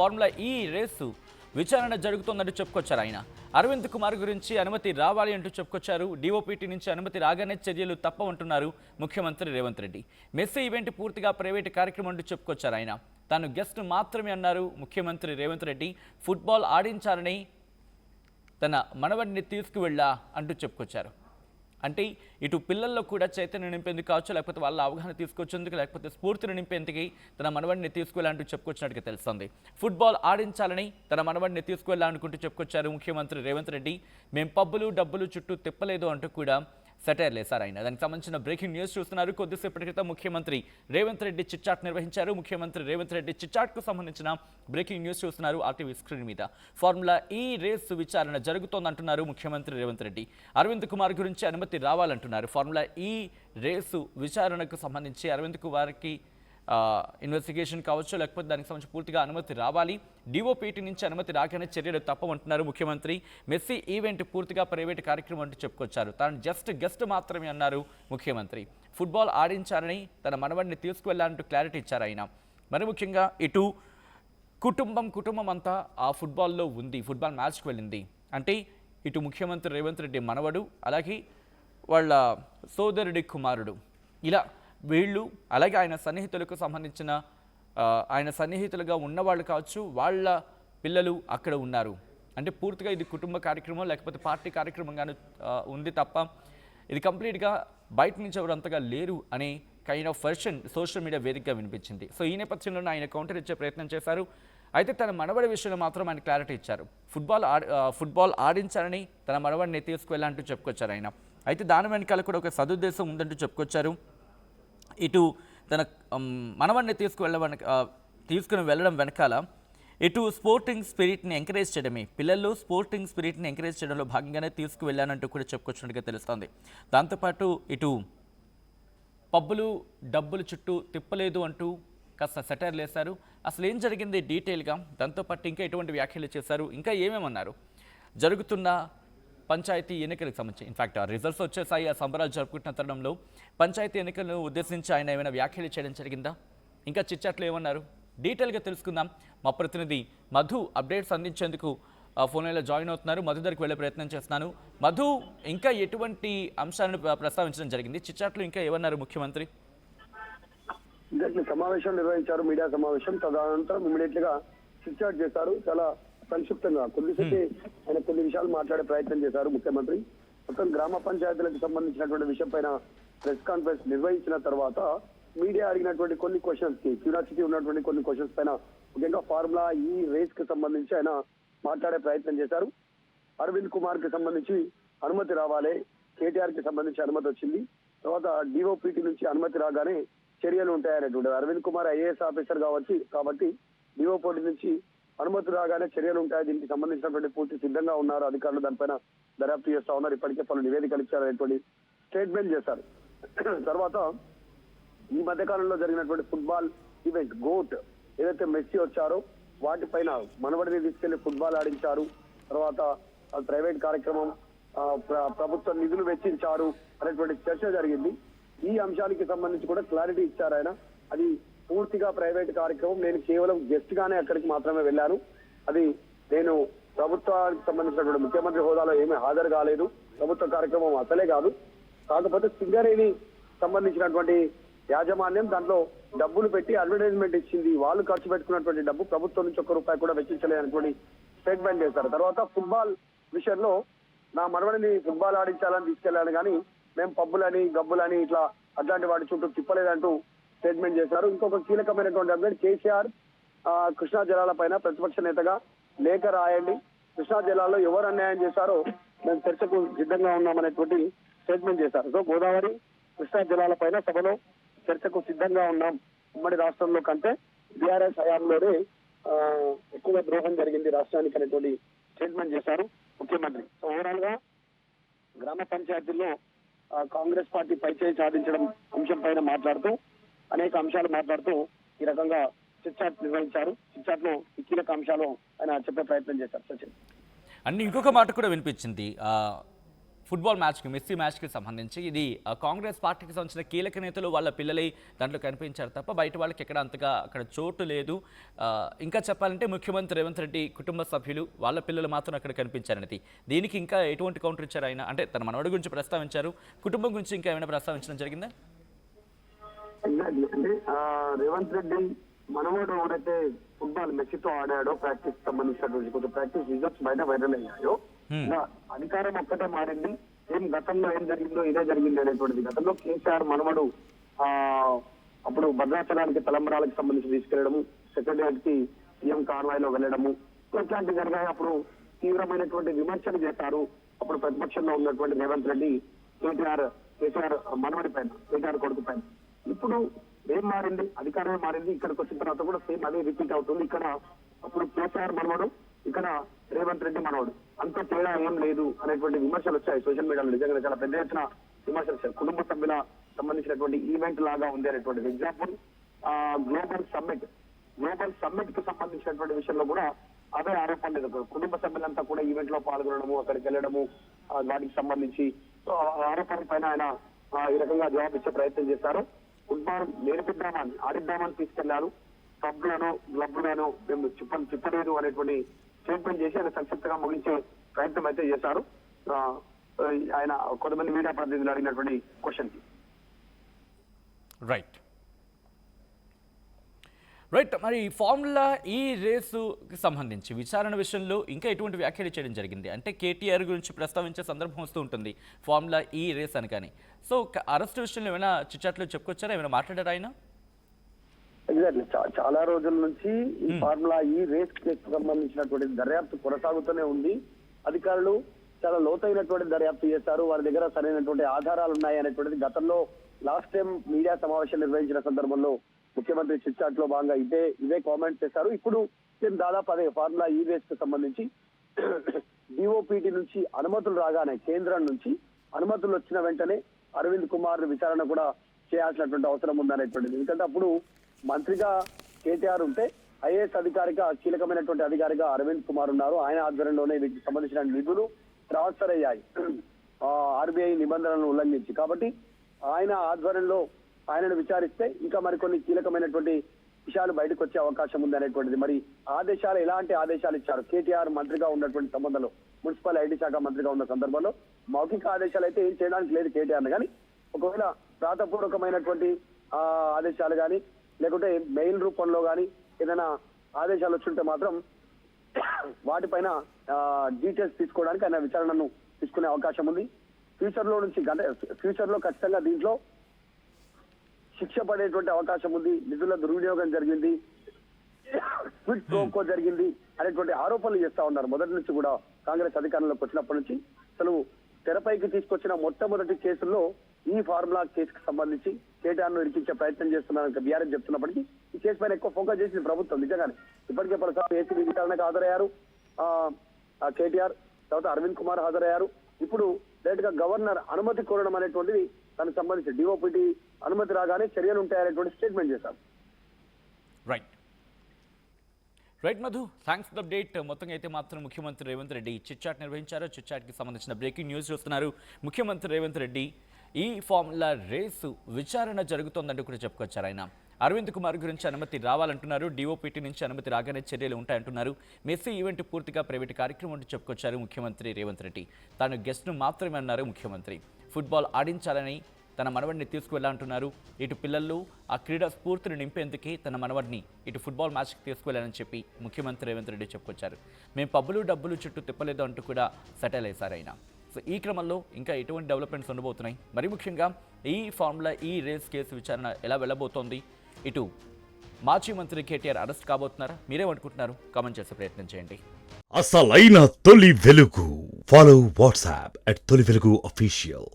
Formula ఈ race విచారణ జరుగుతోందంటూ చెప్పుకొచ్చారు ఆయన. అరవింద్ కుమార్ గురించి అనుమతి రావాలి అంటూ చెప్పుకొచ్చారు. డీఓపీటీ నుంచి అనుమతి రాగానే చర్యలు తప్పవంటున్నారు ముఖ్యమంత్రి రేవంత్ రెడ్డి. మెస్సీ ఈవెంట్ పూర్తిగా ప్రైవేటు కార్యక్రమం అంటూ చెప్పుకొచ్చారు ఆయన. తాను గెస్ట్ మాత్రమే అన్నారు ముఖ్యమంత్రి రేవంత్ రెడ్డి. ఫుట్బాల్ ఆడించాలని తన మనవడిని తీసుకువెళ్ళా అంటూ చెప్పుకొచ్చారు. అంటే ఇటు పిల్లల్లో కూడా చైతన్యం నింపేందుకు కావచ్చు, లేకపోతే వాళ్ళ అవగాహన తీసుకొచ్చేందుకు, లేకపోతే స్ఫూర్తిని నింపేందుకు తన మనవడిని తీసుకువెళ్ళాలంటూ చెప్పుకొచ్చినట్టుగా తెలుస్తుంది. ఫుట్బాల్ ఆడించాలని తన మనవడిని తీసుకువెళ్ళాలనుకుంటూ చెప్పుకొచ్చారు ముఖ్యమంత్రి రేవంత్ రెడ్డి. మేం పబ్బులు డబ్బులు చుట్టూ తిప్పలేదు అంటూ కూడా సెటైర్లు వేశారు ఆయన. దానికి సంబంధించిన బ్రేకింగ్ న్యూస్ చూస్తున్నారు. కొద్దిసేపటి క్రితం ముఖ్యమంత్రి రేవంత్ రెడ్డి చిట్చాట్ నిర్వహించారు. ముఖ్యమంత్రి రేవంత్ రెడ్డి చిట్చాట్కు సంబంధించిన బ్రేకింగ్ న్యూస్ చూస్తున్నారు ఆర్టీవీ స్క్రీన్ మీద. ఫార్ములా ఈ రేసు విచారణ జరుగుతోందంటున్నారు ముఖ్యమంత్రి రేవంత్ రెడ్డి. అరవింద్ కుమార్ గురించి అనుమతి రావాలంటున్నారు. ఫార్ములా ఈ రేసు విచారణకు సంబంధించి అరవింద్ కుమార్కి ఇన్వెస్టిగేషన్ కావచ్చు, లేకపోతే దానికి సంబంధించి పూర్తిగా అనుమతి రావాలి. డీఓపీటీ నుంచి అనుమతి రాగానే చర్యలు తప్పమంటున్నారు ముఖ్యమంత్రి. మెస్సీ ఈవెంట్ పూర్తిగా ప్రైవేటు కార్యక్రమం అంటూ చెప్పుకొచ్చారు. తాను గెస్ట్ మాత్రమే అన్నారు ముఖ్యమంత్రి. ఫుట్బాల్ ఆడించాలని తన మనవడిని తీసుకువెళ్లాలంటూ క్లారిటీ ఇచ్చారు ఆయన. మరి ముఖ్యంగా ఇటు కుటుంబం అంతా ఆ ఫుట్బాల్లో ఉంది, ఫుట్బాల్ మ్యాచ్కి వెళ్ళింది. అంటే ఇటు ముఖ్యమంత్రి రేవంత్ రెడ్డి మనవడు, అలాగే వాళ్ళ సోదరుడి కుమారుడు, ఇలా వీళ్ళు, అలాగే ఆయన సన్నిహితులకు సంబంధించిన ఆయన సన్నిహితులుగా ఉన్నవాళ్ళు కావచ్చు, వాళ్ళ పిల్లలు అక్కడ ఉన్నారు. అంటే పూర్తిగా ఇది కుటుంబ కార్యక్రమం లేకపోతే పార్టీ కార్యక్రమంగానే ఉంది తప్ప ఇది కంప్లీట్గా బయట నుంచి ఎవరు అంతగా లేరు అనే kind of version social media వేదికగా వినిపించింది. సో ఈ నేపథ్యంలోనే ఆయన కౌంటర్ ఇచ్చే ప్రయత్నం చేశారు. అయితే తన మనవడి విషయంలో మాత్రం ఆయన క్లారిటీ ఇచ్చారు. ఫుట్బాల్ ఆడించాలని తన మనవడిని తీసుకువెళ్ళాలంటూ చెప్పుకొచ్చారు ఆయన. అయితే దాని వెనకాల కూడా ఒక సదుద్దేశం ఉందంటూ చెప్పుకొచ్చారు. ఇటు తన మనవడిని తీసుకుని వెళ్ళడం వెనకాల ఇటు స్పోర్టింగ్ స్పిరిట్ని ఎంకరేజ్ చేయడమే, పిల్లల్లో స్పోర్టింగ్ స్పిరిట్ని ఎంకరేజ్ చేయడంలో భాగంగానే తీసుకువెళ్ళానంటూ కూడా చెప్పుకొచ్చినట్టుగా తెలుస్తుంది. దాంతోపాటు ఇటు పబ్బులు డబ్బులు చుట్టూ తిప్పలేదు అంటూ కాస్త సెటైర్లు వేశారు. అసలు ఏం జరిగింది డీటెయిల్గా, దాంతోపాటు ఇంకా ఎటువంటి వ్యాఖ్యలు చేశారు, ఇంకా ఏమేమన్నారు, జరుగుతున్న పంచాయతీ ఎన్నికలకు సంబంధించి ఇన్ఫాక్ట్ ఆ రిజల్ట్స్ వచ్చేసాయి. ఆ సంబరాలు జరుపుకుంటున్న తరుణంలో పంచాయతీ ఎన్నికలను ఉద్దేశించి ఆయన ఏమైనా వ్యాఖ్యలు చేయడం జరిగిందా, ఇంకా చిట్చాట్లు ఏమన్నారు, డీటెయిల్గా తెలుసుకుందాం. మా ప్రతినిధి మధు అప్డేట్స్ అందించేందుకు ఫోన్లో జాయిన్ అవుతున్నారు. మధు దగ్గరికి వెళ్ళే ప్రయత్నం చేస్తున్నాను. మధు, ఇంకా ఎటువంటి అంశాలను ప్రస్తావించడం జరిగింది, చిట్చాట్లు ఇంకా ఏమన్నారు ముఖ్యమంత్రి? సమావేశం నిర్వహించారు, మీడియా సమావేశం. తదనంతరం ఇమీడియట్ గా చిట్చాట్ చేశారు. చాలా సంక్షిప్తంగా కొద్దిసేపు ఆయన కొన్ని విషయాలు మాట్లాడే ప్రయత్నం చేశారు ముఖ్యమంత్రి. మొత్తం గ్రామ పంచాయతీలకు సంబంధించినటువంటి విషయం పైన ప్రెస్ కాన్ఫరెన్స్ నిర్వహించిన తర్వాత మీడియా అడిగినటువంటి కొన్ని క్వశ్చన్స్ కి క్యూరియాసిటీ ఉన్నటువంటి కొన్ని క్వశ్చన్స్ పైన ముఖ్యంగా ఫార్ములా ఈ రేస్ కి సంబంధించి ఆయన మాట్లాడే ప్రయత్నం చేశారు. అరవింద్ కుమార్ కి సంబంధించి అనుమతి రావాలి, కేటీఆర్ కి సంబంధించి అనుమతి వచ్చింది, తర్వాత డిఓపిటి నుంచి అనుమతి రాగానే చర్యలు ఉంటాయనేటువంటిది. అరవింద్ కుమార్ ఐఏఎస్ ఆఫీసర్ కాబట్టి డిఓపిటి నుంచి అనుమతి రాగానే చర్యలు ఉంటాయి. దీనికి సంబంధించినటువంటి పూర్తి సిద్ధంగా ఉన్నారు అధికారులు, దానిపైన దర్యాప్తు చేస్తా ఉన్నారు. ఇప్పటికే పలు నివేదికలు ఇచ్చారనేటువంటి స్టేట్మెంట్ చేశారు. తర్వాత ఈ మధ్య కాలంలో జరిగినటువంటి ఫుట్బాల్ ఈవెంట్ గోట్ ఏదైతే మెస్సీ వచ్చారో వాటిపైన మనవడిని తీసుకెళ్లి ఫుట్బాల్ ఆడించారు, తర్వాత ప్రైవేట్ కార్యక్రమం, ప్రభుత్వ నిధులు వెచ్చించారు అనేటువంటి చర్చ జరిగింది. ఈ అంశానికి సంబంధించి కూడా క్లారిటీ ఇచ్చారు ఆయన. అది పూర్తిగా ప్రైవేట్ కార్యక్రమం, నేను కేవలం గెస్ట్ గానే అక్కడికి మాత్రమే వెళ్ళాను, అది నేను ప్రభుత్వానికి సంబంధించినటువంటి ముఖ్యమంత్రి హోదాలో ఏమీ హాజరు కాలేదు, ప్రభుత్వ కార్యక్రమం అసలే కాదు. కాకపోతే సింగరేణి సంబంధించినటువంటి యాజమాన్యం దాంట్లో డబ్బులు పెట్టి అడ్వర్టైజ్మెంట్ ఇచ్చింది, వాళ్ళు ఖర్చు పెట్టుకున్నటువంటి డబ్బు ప్రభుత్వం నుంచి ₹1 కూడా వెచ్చించలేదనేటువంటి స్టేట్మెంట్ చేశారు. తర్వాత ఫుట్బాల్ విషయంలో నా మనవడిని ఫుట్బాల్ ఆడించాలని తీసుకెళ్లాను కానీ మేము పబ్బులని గబ్బులని ఇట్లా అట్లాంటి వాటి చుట్టూ తిప్పలేదంటూ స్టేట్మెంట్ చేశారు. ఇంకొక కీలకమైనటువంటి అప్డేట్, కేసీఆర్ కృష్ణా జలాల పైన ప్రతిపక్ష నేతగా లేఖ రాయండి, కృష్ణా జలాల్లో ఎవరు అన్యాయం చేశారో మేము చర్చకు సిద్ధంగా ఉన్నామనేటువంటి స్టేట్మెంట్ చేశారు. సో గోదావరి కృష్ణా జలాల పైన సభలో చర్చకు సిద్ధంగా ఉన్నాం, ఉమ్మడి రాష్ట్రంలో కంటే బీఆర్ఎస్ హయాంలోనే ఎక్కువ ద్రోహం జరిగింది రాష్ట్రానికి అనేటువంటి స్టేట్మెంట్ చేశారు ముఖ్యమంత్రి. సో ఓవరాల్ గా గ్రామ పంచాయతీల్లో కాంగ్రెస్ పార్టీ పైచేయి సాధించడం అంశం పైన మాట్లాడుతూ అనేక అంశాలు మాట్లాడుతూ ఈ రకంగా చిట్చాట్ నిర్వహించారు. చిట్చాట్ లో ఈ కీలక అంశాలు ఆయన చెప్పే ప్రయత్నం చేశారు. సచిన్ అన్ని ఇంకొక మాట కూడా వినిపించింది, ఫుట్బాల్ మ్యాచ్కి మెస్సీ మ్యాచ్కి సంబంధించి ఇది కాంగ్రెస్ పార్టీకి సంబంధించిన కీలక నేతలు వాళ్ళ పిల్లలై దాంట్లో కనిపించారు తప్ప బయట వాళ్ళకి ఎక్కడ అంతగా అక్కడ చోటు లేదు. ఇంకా చెప్పాలంటే ముఖ్యమంత్రి రేవంత్ రెడ్డి కుటుంబ సభ్యులు వాళ్ళ పిల్లలు మాత్రం అక్కడ కనిపించారనేది. దీనికి ఇంకా ఎటువంటి కౌంటర్ ఇచ్చారు ఆయన? అంటే తన మనవడి గురించి ప్రస్తావించారు, కుటుంబం గురించి ఇంకా ఏమైనా ప్రస్తావించడం జరిగిందా? అంటే రేవంత్ రెడ్డి మనవాడు ఎవరైతే ఫుట్బాల్ మెస్సీతో ఆడాడో ప్రాక్టీస్ సంబంధించినటువంటి కొంచెం ప్రాక్టీస్ రిజల్ట్స్ బయట వైరల్ అయ్యాయో, అధికారం ఒక్కటే మారింది, గతంలో ఏం జరిగిందో ఇదే జరిగింది అనేటువంటిది. గతంలో కేసీఆర్ మనవడు అప్పుడు భద్రాచలానికి తలంబరాలకు సంబంధించి తీసుకెళ్లడము, సెక్రటరియట్ కి సీఎం కాన్వాయ్ లో వెళ్ళడము ఇట్లాంటివి జరిగాయి. అప్పుడు తీవ్రమైనటువంటి విమర్శలు చేశారు అప్పుడు ప్రతిపక్షంలో ఉన్నటువంటి రేవంత్ రెడ్డి కేసీఆర్ మనవడి పైన, కేసీఆర్ కొడుకు పైన. ఇప్పుడు ఏం మారింది? అధికారమే మారింది. ఇక్కడికి వచ్చిన తర్వాత కూడా సేమ్ అదే రిపీట్ అవుతుంది. ఇక్కడ అప్పుడు కేసీఆర్ మనవడు, ఇక్కడ రేవంత్ రెడ్డి మనవడు, అంత తేడా ఏం లేదు అనేటువంటి విమర్శలు వచ్చాయి సోషల్ మీడియాలో. నిజంగా చాలా పెద్ద ఎత్తున విమర్శలు వచ్చాయి. కుటుంబ సభ్యుల సంబంధించినటువంటి ఈవెంట్ లాగా ఉంది అనేటువంటి ఎగ్జాంపుల్. గ్లోబల్ సమ్మిట్ కి సంబంధించినటువంటి విషయంలో కూడా అదే ఆరోపణలు. కుటుంబ సభ్యులంతా కూడా ఈవెంట్ లో పాల్గొనడము, అక్కడికి వెళ్ళడము, వాటికి సంబంధించి ఆరోపణల పైన ఆయన ఈ రకంగా జవాబు ఇచ్చే ప్రయత్నం చేశారు. ఫుట్బాల్ నేర్పిద్దామని, ఆడిద్దామని తీసుకెళ్లారు. పబ్లను, క్లబ్లను మేము చెప్పలేదు అనేటువంటి స్టేట్మెంట్ చేసి ఆయన సంక్షిప్తంగా ముగించే ప్రయత్నం అయితే చేశారు. ఆయన కొంతమంది మీడియా ప్రతినిధులు అడిగినటువంటి క్వశ్చన్ కి. రైట్. మరి ఫార్ములా ఈ రేసుకి సంబంధించి విచారణ విషయంలో ఇంకా ఎటువంటి వ్యాఖ్యలు చేయడం జరిగింది? అంటే కేటీఆర్ గురించి ప్రస్తావించే సందర్భం వస్తూ ఉంటుంది ఫార్ములా ఈ రేస్ అని. కానీ సో అరెస్ట్ విషయంలో ఏమైనా చిట్చాట్లు చెప్పుకొచ్చారా? ఏమైనా మాట్లాడారా ఆయన? ఎగ్జాక్ట్లీ. చాలా రోజుల నుంచి ఈ ఫార్ములా ఈ రేస్ కేసు సంబంధించినటువంటి దర్యాప్తు కొనసాగుతూనే ఉంది. అధికారులు చాలా లోతైనటువంటి దర్యాప్తు చేశారు. వారి దగ్గర సరైనటువంటి ఆధారాలు ఉన్నాయి అనేటువంటిది గతంలో లాస్ట్ టైం మీడియా సమావేశం నిర్వహించిన సందర్భంలో ముఖ్యమంత్రి చిట్చాట్ లో భాగంగా ఇదే కామెంట్ చేశారు. ఇప్పుడు దాదాపు అదే ఫార్ములా ఈ రేస్ కు సంబంధించి డిఓపిటి నుంచి అనుమతులు రాగానే, కేంద్రం నుంచి అనుమతులు వచ్చిన వెంటనే అరవింద్ కుమార్ విచారణ కూడా చేయాల్సినటువంటి అవసరం ఉందనేటువంటిది. ఎందుకంటే అప్పుడు మంత్రిగా కేటీఆర్ ఉంటే ఐఏఎస్ అధికారిగా కీలకమైనటువంటి అధికారిగా అరవింద్ కుమార్ ఉన్నారు. ఆయన ఆధ్వర్యంలోనే వీటికి సంబంధించిన నిధులు ట్రాన్స్ఫర్ అయ్యాయి ఆర్బీఐ నిబంధనలను ఉల్లంఘించి. కాబట్టి ఆయన ఆధ్వర్యంలో ఆయనను విచారిస్తే ఇంకా మరికొన్ని కీలకమైనటువంటి విషయాలు బయటకు వచ్చే అవకాశం ఉంది అనేటువంటిది. మరి ఆదేశాలు, ఎలాంటి ఆదేశాలు ఇచ్చారు? కేటీఆర్ మంత్రిగా ఉన్నటువంటి సంబంధంలో, మున్సిపల్ ఐటీ శాఖ మంత్రిగా ఉన్న సందర్భంలో మౌఖిక ఆదేశాలు అయితే ఏం చేయడానికి లేదు కేటీఆర్ కానీ, ఒకవేళ వ్రాతపూర్వకమైనటువంటి ఆదేశాలు కానీ లేకుంటే మెయిల్ రూపంలో కానీ ఏదైనా ఆదేశాలు వచ్చుంటే మాత్రం వాటిపైన డీటెయిల్స్ తీసుకోవడానికి ఆయన విచారణను తీసుకునే అవకాశం ఉంది. ఫ్యూచర్ లో ఖచ్చితంగా దీంట్లో శిక్ష పడేటువంటి అవకాశం ఉంది. నిధుల దుర్వినియోగం జరిగింది, క్విడ్ ప్రోకో జరిగింది అనేటువంటి ఆరోపణలు చేస్తా ఉన్నారు మొదటి నుంచి కూడా. కాంగ్రెస్ అధికారంలోకి వచ్చినప్పటి నుంచి అసలు తెరపైకి తీసుకొచ్చిన మొట్టమొదటి కేసుల్లో ఈ ఫార్ములా కేసుకు సంబంధించి కేటీఆర్ ను ఇరికించే ప్రయత్నం చేస్తున్నారని బీఆర్ఎస్ చెప్తున్నప్పటికీ ఈ కేసు పైన ఎక్కువ ఫోకస్ చేసింది ప్రభుత్వం. నిజంగానే ఇప్పటికే పలుసార్లు ఏసీబీ విచారణకు హాజరయ్యారు కేటీఆర్, తర్వాత అరవింద్ కుమార్ హాజరయ్యారు. ఇప్పుడు డైరెక్ట్ గా గవర్నర్ అనుమతి కోరడం అనేటువంటిది దానికి సంబంధించి డిఓపిటి అనుమతి రాగానే చర్యలు ఉంటాయనేటువంటి స్టేట్మెంట్ చేశారు. Right Madhu, thanks for the update. మొత్తంగా అయితే మాత్రం ముఖ్యమంత్రి రేవంత్ రెడ్డి చిట్చాట్ నిర్వహించారు. చిట్చాట్కి సంబంధించిన బ్రేకింగ్ న్యూస్ చూస్తున్నారు. ముఖ్యమంత్రి రేవంత్ రెడ్డి ఈ ఫార్ములా రేసు విచారణ జరుగుతోందంటూ కూడా చెప్పుకొచ్చారు ఆయన. అరవింద్ కుమార్ గురించి అనుమతి రావాలంటున్నారు, డిఓపిటి నుంచి అనుమతి రాగానే చర్యలు ఉంటాయంటున్నారు. మెస్సీ ఈవెంట్ పూర్తిగా ప్రైవేట్ కార్యక్రమం అంటూ చెప్పుకొచ్చారు ముఖ్యమంత్రి రేవంత్ రెడ్డి. తాను గెస్ట్ను మాత్రమే అన్నారు ముఖ్యమంత్రి. ఫుట్బాల్ ఆడించాలని తన మనవడిని తీసుకువెళ్ళాలంటున్నారు. ఇటు పిల్లలు ఆ క్రీడా స్ఫూర్తిని నింపేందుకే తన మనవడిని ఇటు ఫుట్బాల్ మ్యాచ్కి తీసుకువెళ్ళాలని చెప్పి ముఖ్యమంత్రి రేవంత్ రెడ్డి చెప్పుకొచ్చారు. మేము పబ్బులు డబ్బులు చుట్టూ తిప్పలేదు అంటూ కూడా సెటిల్ వేశారు ఆయన. సో ఈ క్రమంలో ఇంకా ఎటువంటి డెవలప్మెంట్స్ ఉండబోతున్నాయి, మరి ముఖ్యంగా ఈ ఫార్ములా ఈ రేస్ కేసు విచారణ ఎలా వెళ్ళబోతోంది, ఇటు మాజీ మంత్రి కేటీఆర్ అరెస్ట్ కాబోతున్నారా, మీరేమనుకుంటున్నారు? కామెంట్ చేసే ప్రయత్నం చేయండి. అసలైన తొలి వెలుగు. ఫాలో వాట్సాప్ @తొలి వెలుగు అఫీషియల్.